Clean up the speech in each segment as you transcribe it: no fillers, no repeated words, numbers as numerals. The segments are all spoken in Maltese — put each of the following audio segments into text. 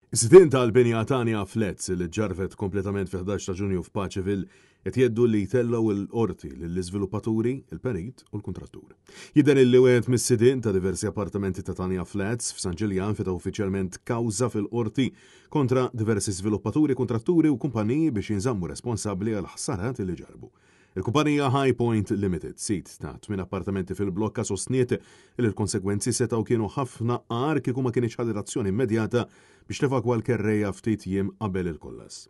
Is-sidien tal-binja Tania Flets li ġarfet kompletament fi 11 ta' Ġunju f'Paċeville qed jgħiddu li jtellgħu l-qorti lill-iżviluppaturi, il-perit u l-kuntrattur. Jidher li wieħed mis-sidien ta' diversi appartamenti ta' Tania Flets f'San Ġiljan feta' uffiċjalment kawża fil-qorti kontra diversi żviluppaturi, kontratturi u kumpaniji biex jinżammu responsabbli għal ħsarat li ġarbu. Il-kumpanija High Point Limited, sit ta' 8 appartamenti fil-blokka sostniet li l-konsekwenzi setaw kienu ħafna qar kieku ma kienx ħaderazzjoni immedjata biex tevakwa l-kerreja ftit jiem qabel il-kollas.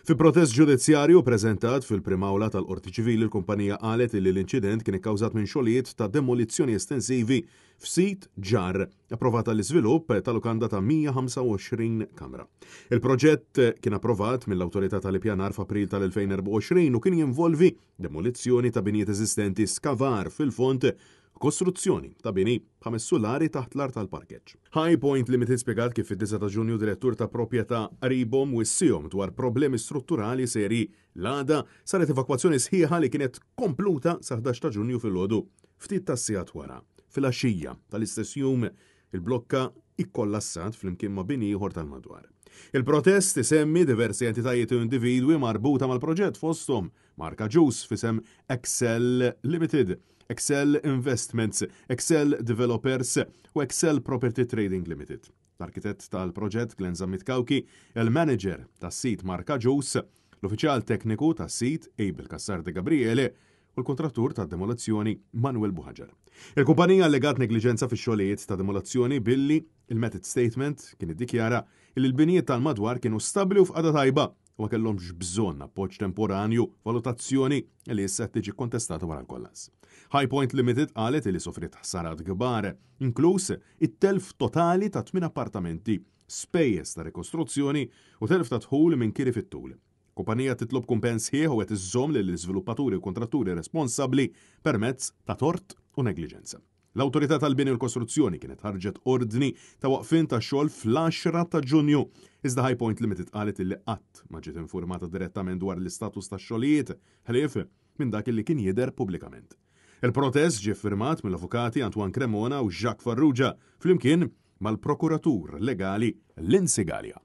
Fi protest ġudizzjarju preżentat fil-prim awla tal-Qorti Ċivili l-kumpanija qalet li l-inċident kien ikkawżat minn xogħlijiet ta' demolizzjoni estensivi f'sit ġar approvata l-iżvilupp tal-lukanda ta' 125 kamra. Il-proġett kien approvat mill-Awtorità tal-Ippjanar f'April tal-2024 u kien jinvolvi demolizzjoni ta' binijiet eżistenti, skavar fil-font, kostruzzjoni ta' bini 5 solari taħt l-art tal-parkeġġ. High Point Limited spjegat kif fid-9 ta' Ġunju direttur ta' proprjetà qaribhom wissihom dwar problemi strutturali seri l-għada saret evakwazzjoni sħiħa li kienet kompluta sa 11 ta' Ġunju filgħodu ftit tas-sigħat wara. Fil-għaxija tal-istess jum il-blokka ikkollassat flimkien ma' bini ieħor tal-madwar. Il-protest isemmi diversi entitajiet u individwi marbuta mal-proġett fosthom Marka Juice fisem Excel Limited, Excel Investments, Excel Developers u Excel Property Trading Limited. L-arkitett tal-proġett Glenn Zammitkawki, il-manager tas-sit Marka Juice, l-uffiċjal tekniku tas-sit Abel Cassar de Gabriele u l-kontrattur tad-demolizzjoni Manuel Buħaġar. Il-kumpanija allegat negliġenza fix-xogħlijiet ta' demolizzjoni billi il-method statement kien iddikjara li l-binijiet tal-madwar kienu stabbli u f'qada tajba u ma kellhomx bżonn appoġġ temporanju valutazzjoni li issa tiġi kontestata wara l-kollas. High Point Limited qalet li sofrit ħsarat kbar, inkluż it-telf totali ta' 8 appartamenti, spejjeż ta' rikostruzzjoni u telf ta' dħul minn kiri fit-tul. Kumpanija titlob kumpens ħieħ u qed iżżomm lill-iżviluppaturi u kontratturi responsabbli permezz ta' tort u negliġenza. L-Awtorità tal-Bini u l-Kostruzzjoni kienet ħarġet ordni ta' waqfin ta' xogħol fl-10 ta' Ġunju. Iżda High Point Limited qalet li qatt ma ġiet informata direttament dwar l-istatus tax-xogħlijiet ħlief minn dak li kien jidher pubblikament. Il-protest ġie firmat mill-avukati Antoine Cremona u Jacques Farrugia flimkien mal-prokuratur legali Lynn Sigalia.